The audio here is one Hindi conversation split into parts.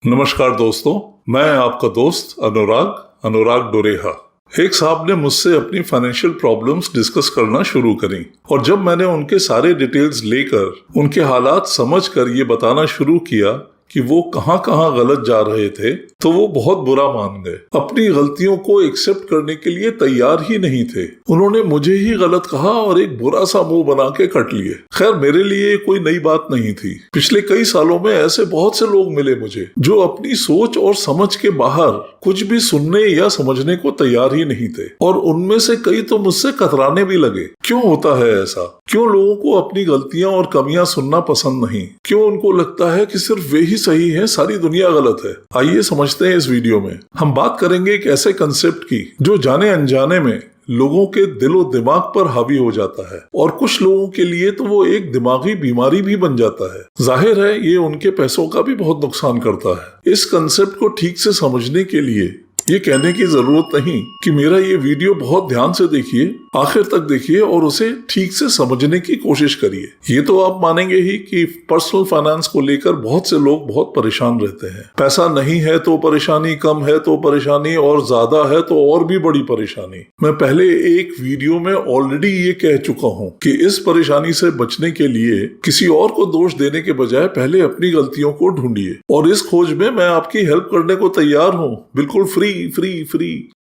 नमस्कार दोस्तों, मैं आपका दोस्त अनुराग डोरेहा। एक साहब ने मुझसे अपनी फाइनेंशियल प्रॉब्लम्स डिस्कस करना शुरू करी और जब मैंने उनके सारे डिटेल्स लेकर उनके हालात समझकर ये बताना शुरू किया कि वो कहाँ कहाँ गलत जा रहे थे तो वो बहुत बुरा मान गए। अपनी गलतियों को एक्सेप्ट करने के लिए तैयार ही नहीं थे। उन्होंने मुझे ही गलत कहा और एक बुरा सा मुंह बना के कट लिए। खैर, मेरे लिए कोई नई बात नहीं थी। पिछले कई सालों में ऐसे बहुत से लोग मिले मुझे जो अपनी सोच और समझ के बाहर कुछ भी सुनने या समझने को तैयार ही नहीं थे, और उनमें से कई तो मुझसे कतराने भी लगे। क्यों होता है ऐसा? क्यों लोगों को अपनी गलतियां और कमियां सुनना पसंद नहीं? क्यों उनको लगता है कि सिर्फ वे ही सही है, सारी दुनिया गलत है? आइए समझते हैं। इस वीडियो में हम बात करेंगे एक ऐसे कंसेप्ट की जो जाने अनजाने में लोगों के दिलो दिमाग पर हावी हो जाता है, और कुछ लोगों के लिए तो वो एक दिमागी बीमारी भी बन जाता है। जाहिर है ये उनके पैसों का भी बहुत नुकसान करता है। इस कंसेप्ट को ठीक से समझने के लिए ये कहने की जरूरत नहीं कि मेरा ये वीडियो बहुत ध्यान से देखिए, आखिर तक देखिए और उसे ठीक से समझने की कोशिश करिए। ये तो आप मानेंगे ही कि पर्सनल फाइनेंस को लेकर बहुत से लोग बहुत परेशान रहते हैं। पैसा नहीं है तो परेशानी, कम है तो परेशानी, और ज्यादा है तो और भी बड़ी परेशानी। मैं पहले एक वीडियो में ऑलरेडी ये कह चुका हूँ कि इस परेशानी से बचने के लिए किसी और को दोष देने के बजाय पहले अपनी गलतियों को ढूंढिए, और इस खोज में मैं आपकी हेल्प करने को तैयार हूँ, बिल्कुल फ्री।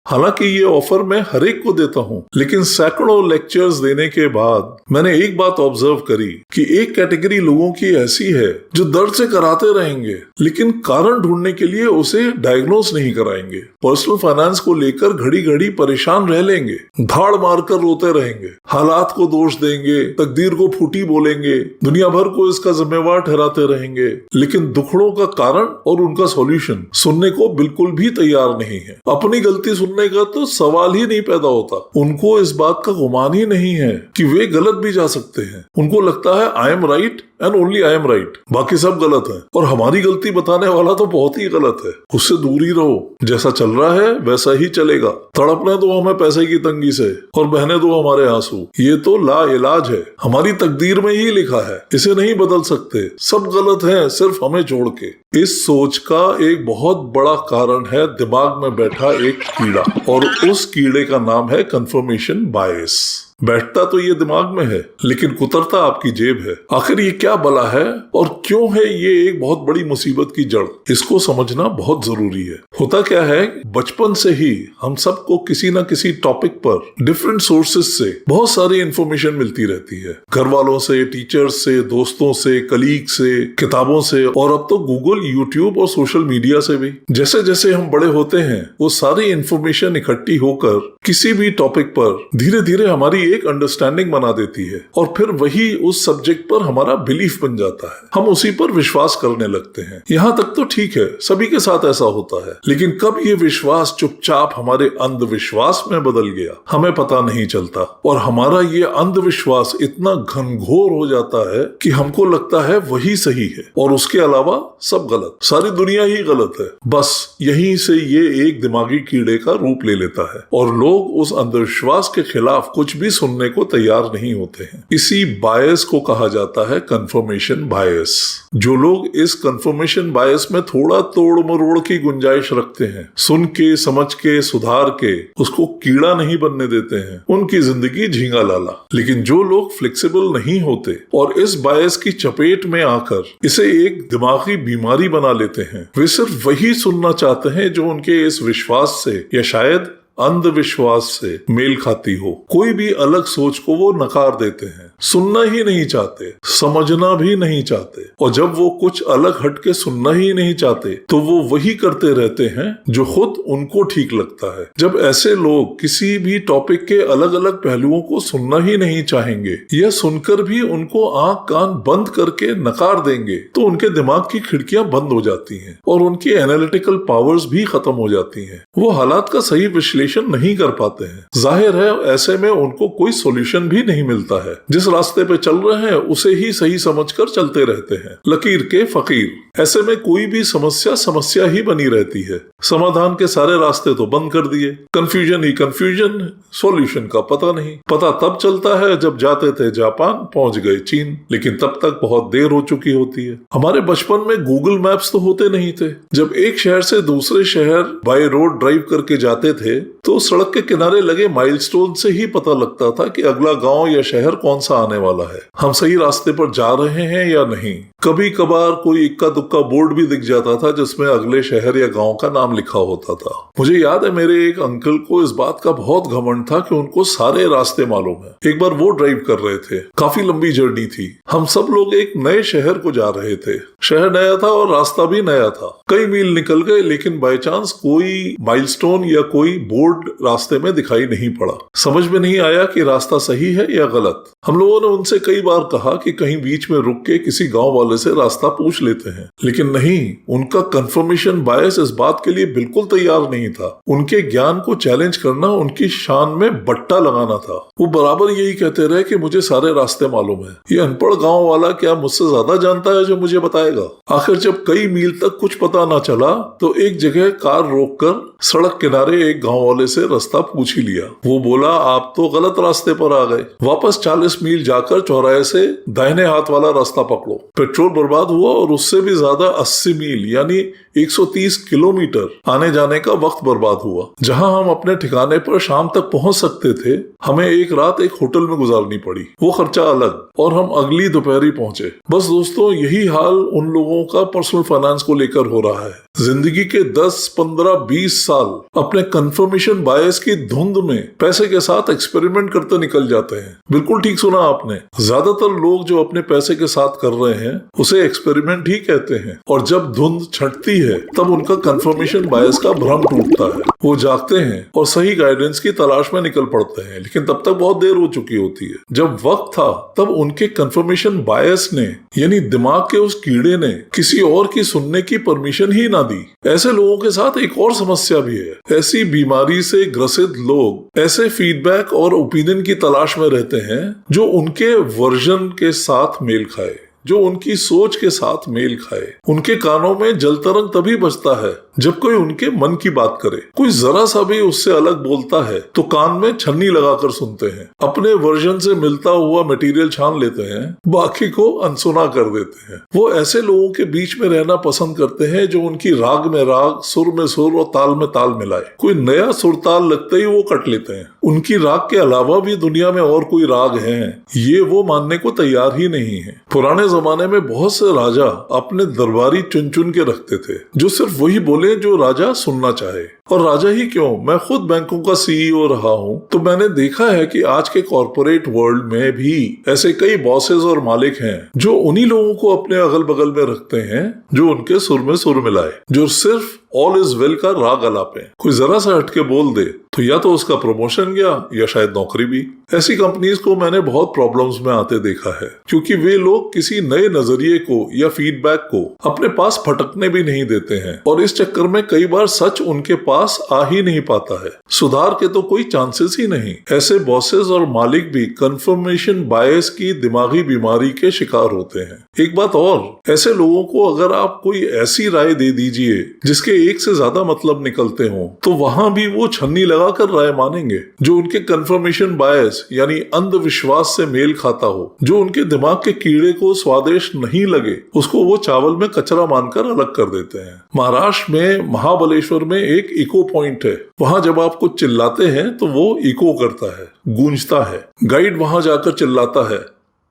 हालांकि ये ऑफर मैं हर एक को देता हूँ, लेकिन सैकड़ों लेक्चर्स देने के बाद मैंने एक बात ऑब्जर्व करी कि एक कैटेगरी लोगों की ऐसी है जो दर्द से कराते रहेंगे लेकिन कारण ढूंढने के लिए उसे डायग्नोज नहीं कराएंगे। पर्सनल फाइनेंस को लेकर घड़ी घड़ी परेशान रह लेंगे, धाड़ मारकर रोते रहेंगे, हालात को दोष देंगे, तकदीर को फूटी बोलेंगे, दुनिया भर को इसका जिम्मेवार ठहराते रहेंगे, लेकिन दुखड़ों का कारण और उनका सॉल्यूशन सुनने को बिल्कुल भी तैयार नहीं है। अपनी गलती सुनने का तो सवाल ही नहीं पैदा होता। उनको इस बात का गुमान ही नहीं है कि वे गलत भी जा सकते हैं। उनको लगता है आई am right and only I am right, बाकी सब गलत है, और हमारी गलती बताने वाला तो बहुत ही गलत है, उससे दूर ही रहो। जैसा चल रहा है वैसा ही चलेगा। तड़पने दो हमें पैसे की तंगी से और बहने दो हमारे आंसू, ये तो ला इलाज है, हमारी तकदीर में ही लिखा है, इसे नहीं बदल सकते, सब गलत है सिर्फ हमें छोड़ के। इस सोच का एक बहुत बड़ा कारण है दिमाग में बैठा एक कीड़ा, और उस कीड़े का नाम है कंफर्मेशन बायस। बैठता तो ये दिमाग में है लेकिन कुतरता आपकी जेब है। आखिर ये क्या बला है और क्यों है ये एक बहुत बड़ी मुसीबत की जड़? इसको समझना बहुत जरूरी है। होता क्या है, बचपन से ही हम सबको किसी न किसी टॉपिक पर डिफरेंट सोर्सेज से बहुत सारी इंफॉर्मेशन मिलती रहती है। घर वालों से, टीचर्स से, दोस्तों से, कलीग से, किताबों से, और अब तो गूगल, यूट्यूब और सोशल मीडिया से भी। जैसे जैसे हम बड़े होते हैं वो सारी इंफॉर्मेशन इकट्ठी होकर किसी भी टॉपिक पर धीरे धीरे हमारी एक अंडरस्टैंडिंग बना देती है, और फिर वही उस सब्जेक्ट पर हमारा बिलीफ बन जाता है। हम उसी पर विश्वास करने लगते हैं। यहाँ तक तो ठीक है, सभी के साथ ऐसा होता है, लेकिन कब ये विश्वास चुपचाप हमारे अंधविश्वास में बदल गया हमें पता नहीं चलता, और हमारा ये अंधविश्वास इतना घनघोर हो जाता है कि हमको लगता है वही सही है और उसके अलावा सब गलत, सारी दुनिया ही गलत है। बस यहीं से ये एक दिमागी कीड़े का रूप ले लेता है और लोग उस अंधविश्वास के खिलाफ कुछ भी सुनने को तैयार नहीं होते हैं। इसी बायस को कहा जाता है कंफर्मेशन बायस। जो लोग इस कंफर्मेशन बायस में थोड़ा तोड़ मरोड़ की गुंजाइश रखते हैं, सुन के, समझ के, सुधार के उसको कीड़ा नहीं बनने देते हैं, उनकी जिंदगी झींगा लाला। लेकिन जो लोग फ्लेक्सिबल नहीं होते और इस बायस की चपेट में आकर इसे एक दिमागी बीमारी बना लेते हैं, वे सिर्फ वही सुनना चाहते हैं जो उनके इस विश्वास से या शायद अंधविश्वास से मेल खाती हो। कोई भी अलग सोच को वो नकार देते हैं, सुनना ही नहीं चाहते, समझना भी नहीं चाहते, और जब वो कुछ अलग हटके सुनना ही नहीं चाहते तो वो वही करते रहते हैं जो खुद उनको ठीक लगता है। जब ऐसे लोग किसी भी टॉपिक के अलग अलग पहलुओं को सुनना ही नहीं चाहेंगे या सुनकर भी उनको आंख कान बंद करके नकार देंगे तो उनके दिमाग की खिड़कियां बंद हो जाती हैं और उनकी एनालिटिकल पावर्स भी खत्म हो जाती हैं। वो हालात का सही विश्लेषण विश्लेषण नहीं कर पाते हैं। जाहिर है ऐसे में उनको कोई सॉल्यूशन भी नहीं मिलता है। जिस रास्ते पे चल रहे हैं उसे ही सही समझकर चलते रहते हैं, लकीर के फकीर। ऐसे में कोई भी समस्या ही बनी रहती है। समाधान के सारे रास्ते तो बंद कर दिए, कंफ्यूजन ही कंफ्यूजन, सॉल्यूशन का पता नहीं। पता तब चलता है जब जाते थे जापान, पहुंच गए चीन, लेकिन तब तक बहुत देर हो चुकी होती है। हमारे बचपन में गूगल मैप्स तो होते नहीं थे। जब एक शहर से दूसरे शहर बाय रोड ड्राइव करके जाते थे तो सड़क के किनारे लगे माइलस्टोन से ही पता लगता था कि अगला गांव या शहर कौन सा आने वाला है, हम सही रास्ते पर जा रहे हैं या नहीं। कभी कभार कोई इक्का दुक्का बोर्ड भी दिख जाता था जिसमें अगले शहर या गांव का नाम लिखा होता था। मुझे याद है मेरे एक अंकल को इस बात का बहुत घमंड था कि उनको सारे रास्ते मालूम है। एक बार वो ड्राइव कर रहे थे, काफी लंबी जर्नी थी। हम सब लोग एक नए शहर को जा रहे थे। शहर नया था और रास्ता भी नया था। कई मील निकल गए लेकिन बाय चांस कोई माइलस्टोन या कोई बोर्ड रास्ते में दिखाई नहीं पड़ा। समझ में नहीं आया कि रास्ता सही है या गलत। हम लोगों ने उनसे कई बार कहा कि कहीं बीच में रुक के किसी गांव वाले से रास्ता पूछ लेते हैं, लेकिन नहीं, उनका कंफर्मेशन बायस इस बात के लिए बिल्कुल तैयार नहीं था। उनके ज्ञान को चैलेंज करना उनकी शान में बट्टा लगाना था। वो बराबर यही कहते रहे कि मुझे सारे रास्ते मालूम है। ये अनपढ़ गांव वाला क्या मुझसे ज्यादा जानता है जो मुझे बताएगा। आखिर जब कई मील तक कुछ पता ना चला तो एक जगह कार रोककर सड़क किनारे एक गांव वाले से रास्ता पूछ ही लिया। वो बोला, आप तो गलत रास्ते पर आ गए, वापस 40 मील जाकर चौराहे से दाहिने हाथ वाला रास्ता पकड़ो। पेट्रोल बर्बाद हुआ और उससे भी ज्यादा 80 मील यानी 130 किलोमीटर आने जाने का वक्त बर्बाद हुआ। जहां हम अपने ठिकाने पर शाम तक पहुंच सकते थे, हमें एक रात एक होटल में गुजारनी पड़ी, वो खर्चा अलग, और हम अगली दोपहर पहुंचे। बस दोस्तों, यही हाल उन लोगों का पर्सनल फाइनेंस को लेकर हो रहा है। जिंदगी के 10, 15, 20 साल अपने कंफर्मेशन बायस की धुंध में पैसे के साथ एक्सपेरिमेंट करते निकल जाते हैं। बिल्कुल ठीक सुना आपने। ज्यादातर लोग जो अपने पैसे के साथ कर रहे हैं उसे एक्सपेरिमेंट ही कहते हैं, और जब धुंध छटती है तब उनका कंफर्मेशन बायस का भ्रम टूटता है। वो जागते हैं और सही गाइडेंस की तलाश में निकल पड़ते हैं, लेकिन तब तक बहुत देर हो चुकी होती है। जब वक्त था तब उनके कंफर्मेशन बायस ने यानी दिमाग के उस कीड़े ने किसी और की सुनने की परमिशन ही ना दी। ऐसे लोगों के साथ एक और समस्या भी है। ऐसी बीमारी से ग्रसित लोग ऐसे फीडबैक और ओपिनियन की तलाश में रहते हैं जो उनके वर्जन के साथ मेल खाए, जो उनकी सोच के साथ मेल खाए। उनके कानों में जलतरंग तभी बजता है जब कोई उनके मन की बात करे। कोई जरा सा भी उससे अलग बोलता है तो कान में छन्नी लगाकर सुनते हैं, अपने वर्जन से मिलता हुआ मटेरियल छान लेते हैं, बाकी को अनसुना कर देते हैं। वो ऐसे लोगों के बीच में रहना पसंद करते हैं जो उनकी राग में राग, सुर में सुर और ताल में ताल मिलाए। कोई नया सुर ताल लगते ही वो कट लेते हैं। उनकी राग के अलावा भी दुनिया में और कोई राग है, ये वो मानने को तैयार ही नहीं है। पुराने जमाने में बहुत से राजा अपने दरबारी चुन चुन के रखते थे जो सिर्फ वही बोले जो राजा सुनना चाहे। और राजा ही क्यों, मैं खुद बैंकों का सीईओ रहा हूं, तो मैंने देखा है कि आज के कॉर्पोरेट वर्ल्ड में भी ऐसे कई बॉसेस और मालिक हैं जो उन्हीं लोगों को अपने अगल बगल में रखते हैं जो उनके सुर में सुर मिलाए, जो सिर्फ ऑल इज वेल का राग अलापे। कोई जरा सा हटके बोल दे तो या तो उसका प्रमोशन गया या शायद नौकरी भी। ऐसी कंपनीज को मैंने बहुत प्रॉब्लम्स में आते देखा है, क्योंकि वे लोग किसी नए नजरिए को या फीडबैक को अपने पास फटकने भी नहीं देते हैं, और इस चक्कर में कई बार सच उनके पास आ ही नहीं पाता है। सुधार के तो कोई चांसेस ही नहीं। ऐसे बॉसेस और मालिक भी कंफर्मेशन बायस की दिमागी बीमारी के शिकार होते हैं। एक बात और, ऐसे लोगों को अगर आप कोई ऐसी राय दे दीजिए जिसके एक से ज्यादा मतलब निकलते हो, तो वहां भी वो छन्नी लगाकर राय मानेंगे। जो उनके कंफर्मेशन बायस यानी अंधविश्वास से मेल खाता हो, जो उनके दिमाग के कीड़े को स्वादिष्ट नहीं लगे, उसको वो चावल में कचरा मानकर अलग कर देते हैं। महाराष्ट्र में महाबलेश्वर में एक इको पॉइंट है। वहां जब आप कुछ चिल्लाते हैं तो वो इको करता है, गूंजता है। गाइड वहां जाकर चिल्लाता है,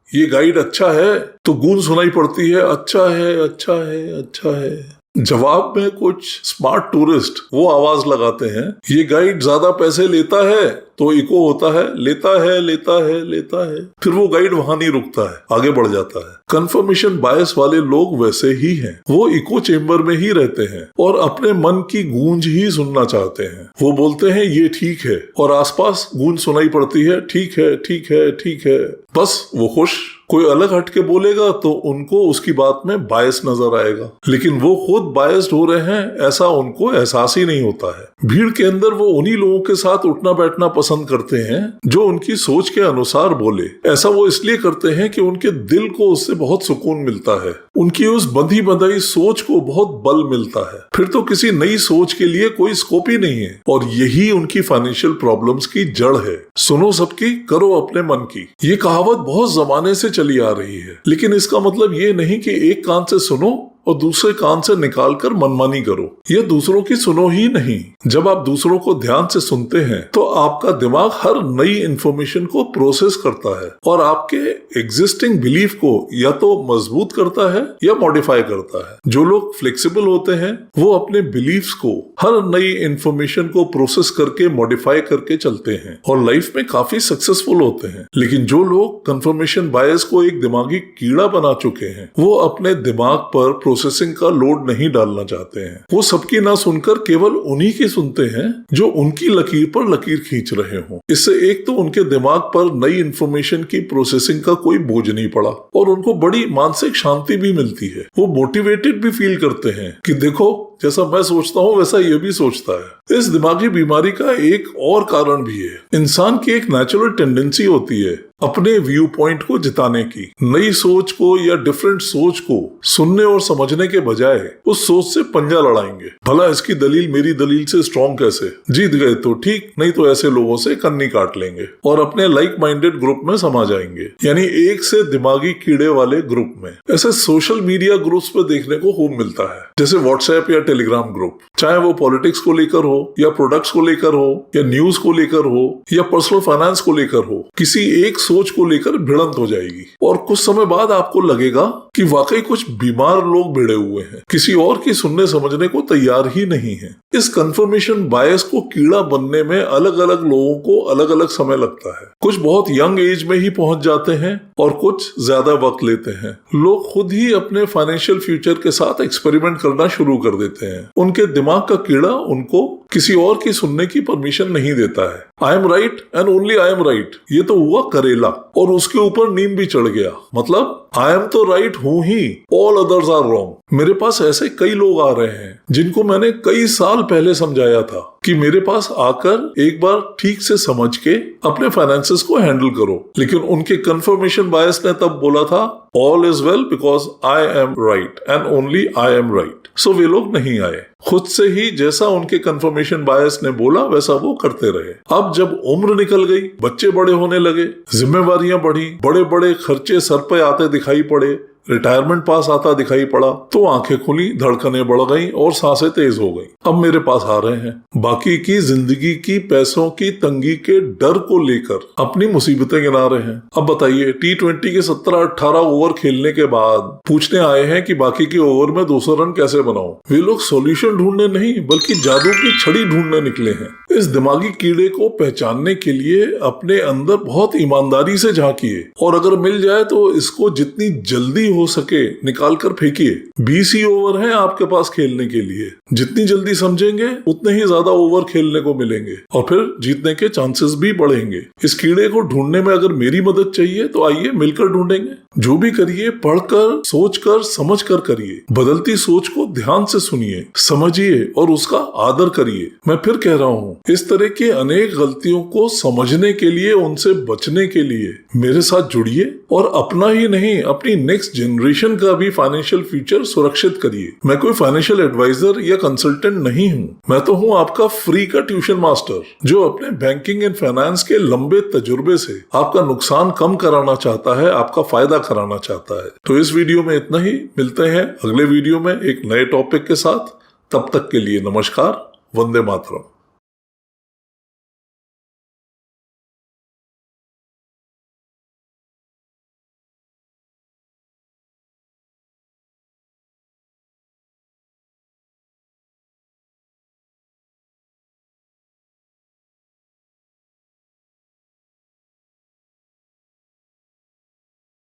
ये गाइड अच्छा है, तो गूंज सुनाई पड़ती है, अच्छा है, अच्छा है, अच्छा है। जवाब में कुछ स्मार्ट टूरिस्ट वो आवाज लगाते हैं, ये गाइड ज्यादा पैसे लेता है, तो इको होता है लेता है लेता है लेता है, फिर वो गाइड वहां नहीं रुकता है, आगे बढ़ जाता है। कंफर्मेशन बायस वाले लोग वैसे ही हैं, वो इको चेम्बर में ही रहते हैं और अपने मन की गूंज ही सुनना चाहते हैं। वो बोलते हैं ये ठीक है और आसपास गूंज सुनाई पड़ती है, ठीक है ठीक है ठीक है, बस वो खुश। कोई अलग हट के बोलेगा तो उनको उसकी बात में बायस नजर आएगा, लेकिन वो खुद बायस्ड हो रहे हैं ऐसा उनको एहसास ही नहीं होता है। भीड़ के अंदर वो उन्हीं लोगों के साथ उठना बैठना पसंद करते हैं जो उनकी सोच के अनुसार बोले। ऐसा वो इसलिए करते हैं कि उनके दिल को उससे बहुत सुकून मिलता है, उनकी उस बंधी बंधाई सोच को बहुत बल मिलता है। फिर तो किसी नई सोच के लिए कोई स्कोप ही नहीं है और यही उनकी फाइनेंशियल प्रॉब्लम्स की जड़ है। सुनो सबकी, करो अपने मन की, ये कहावत बहुत जमाने से चली आ रही है, लेकिन इसका मतलब ये नहीं कि एक कान से सुनो और दूसरे कान से निकालकर मनमानी करो। ये दूसरों की सुनो ही नहीं। जब आप दूसरों को ध्यान से सुनते हैं तो आपका दिमाग हर नई इंफॉर्मेशन को प्रोसेस करता है और आपके एग्जिस्टिंग बिलीफ को या तो मजबूत करता है या मॉडिफाई करता है। जो लोग फ्लेक्सिबल होते हैं वो अपने बिलीफ्स को हर नई इंफॉर्मेशन को प्रोसेस करके मॉडिफाई करके चलते हैं और लाइफ में काफी सक्सेसफुल होते हैं। लेकिन जो लोग कंफर्मेशन बायस को एक दिमागी कीड़ा बना चुके हैं वो अपने दिमाग पर प्रोसेसिंग का लोड नहीं डालना चाहते हैं। वो सबकी ना सुनकर केवल उन्हीं की सुनते हैं जो उनकी लकीर पर लकीर खींच रहे हों। इससे एक तो उनके दिमाग पर नई इंफॉर्मेशन की प्रोसेसिंग का कोई बोझ नहीं पड़ा और उनको बड़ी मानसिक शांति भी मिलती है। वो मोटिवेटेड भी फील करते हैं कि देखो जैसा मैं सोचता हूँ वैसा ये भी सोचता है। इस दिमागी बीमारी का एक और कारण भी है। इंसान की एक नेचुरल टेंडेंसी होती है अपने व्यू पॉइंट को जिताने की। नई सोच को या डिफरेंट सोच को सुनने और समझने के बजाय उस सोच से पंजा लड़ाएंगे। भला इसकी दलील मेरी दलील से स्ट्रॉन्ग कैसे, जीत गए तो ठीक, नहीं तो ऐसे लोगों से कन्नी काट लेंगे और अपने लाइक माइंडेड ग्रुप में समा जाएंगे, यानी एक से दिमागी कीड़े वाले ग्रुप में। ऐसे सोशल मीडिया ग्रुप्स पे देखने को खूब मिलता है, जैसे व्हाट्सएप या टेलीग्राम ग्रुप। चाहे वो पॉलिटिक्स को लेकर हो या प्रोडक्ट्स को लेकर हो या न्यूज को लेकर हो या पर्सनल फाइनेंस को लेकर हो, किसी एक सोच को लेकर भिड़ंत हो जाएगी और कुछ समय बाद आपको लगेगा कि वाकई कुछ बीमार लोग भिड़े हुए हैं, किसी और की सुनने समझने को तैयार ही नहीं है। इस कंफर्मेशन बायस को कीड़ा बनने में अलग अलग लोगों को अलग अलग समय लगता है। कुछ बहुत यंग एज में ही पहुंच जाते हैं और कुछ ज्यादा वक्त लेते हैं। लोग खुद ही अपने फाइनेंशियल फ्यूचर के साथ एक्सपेरिमेंट करना शुरू कर देते हैं। उनके दिमाग का कीड़ा उनको किसी और की सुनने की परमिशन नहीं देता है। आई am right and only I am right, ये तो हुआ करेला और उसके ऊपर नीम भी चढ़ गया। मतलब आई एम तो राइट हूं ही, ऑल अदर्स आर रॉन्ग। मेरे पास ऐसे कई लोग आ रहे हैं जिनको मैंने कई साल पहले समझाया था कि मेरे पास आकर एक बार ठीक से समझ के अपने फाइनेंसेस को हैंडल करो, लेकिन उनके कंफर्मेशन बायस ने तब बोला था all is well because I am right and only I am right. So वे लोग नहीं आए, खुद से ही जैसा उनके कंफर्मेशन बायस ने बोला वैसा वो करते रहे। अब जब उम्र निकल गई, बच्चे बड़े होने लगे, जिम्मेवारियां बढ़ी, बड़े बड़े खर्चे सर पे आते दिखाई पड़े, रिटायरमेंट पास आता दिखाई पड़ा, तो आंखें खुली, धड़कनें बढ़ गईं और सांसें तेज हो गईं। अब मेरे पास आ रहे हैं बाकी की जिंदगी की पैसों की तंगी के डर को लेकर अपनी मुसीबतें गिना रहे हैं। अब बताइए, T20 के 17-18 ओवर खेलने के बाद पूछने आए हैं कि बाकी के ओवर में 200 रन कैसे बनाऊं। वे लोग सॉल्यूशन ढूंढने नहीं बल्कि जादू की छड़ी ढूंढने निकले हैं। इस दिमागी कीड़े को पहचानने के लिए अपने अंदर बहुत ईमानदारी से झांकिए और अगर मिल जाए तो इसको जितनी जल्दी हो सके निकाल कर फेंकिए। 20 ही ओवर हैं आपके पास खेलने के लिए। जितनी जल्दी समझेंगे उतने ही ज्यादा ओवर खेलने को मिलेंगे और फिर जीतने के चांसेस भी बढ़ेंगे। इस कीड़े को ढूंढने में अगर मेरी मदद चाहिए तो आइए मिलकर ढूंढेंगे। जो भी करिए पढ़कर, सोचकर, समझकर करिए। बदलती सोच को ध्यान से सुनिए, समझिए और उसका आदर करिए। मैं फिर कह रहा हूँ, इस तरह की अनेक गलतियों को समझने के लिए, उनसे बचने के लिए मेरे साथ जुड़िए और अपना ही नहीं अपनी नेक्स्ट जनरेशन का भी फाइनेंशियल फ्यूचर सुरक्षित करिए। मैं कोई फाइनेंशियल एडवाइजर या कंसल्टेंट नहीं हूँ, मैं तो हूँ आपका फ्री का ट्यूशन मास्टर जो अपने बैंकिंग एंड फाइनेंस के लंबे तजुर्बे से आपका नुकसान कम कराना चाहता है, आपका फायदा कराना चाहता है। तो इस वीडियो में इतना ही, मिलते हैं अगले वीडियो में एक नए टॉपिक के साथ। तब तक के लिए नमस्कार, वंदे मातरम।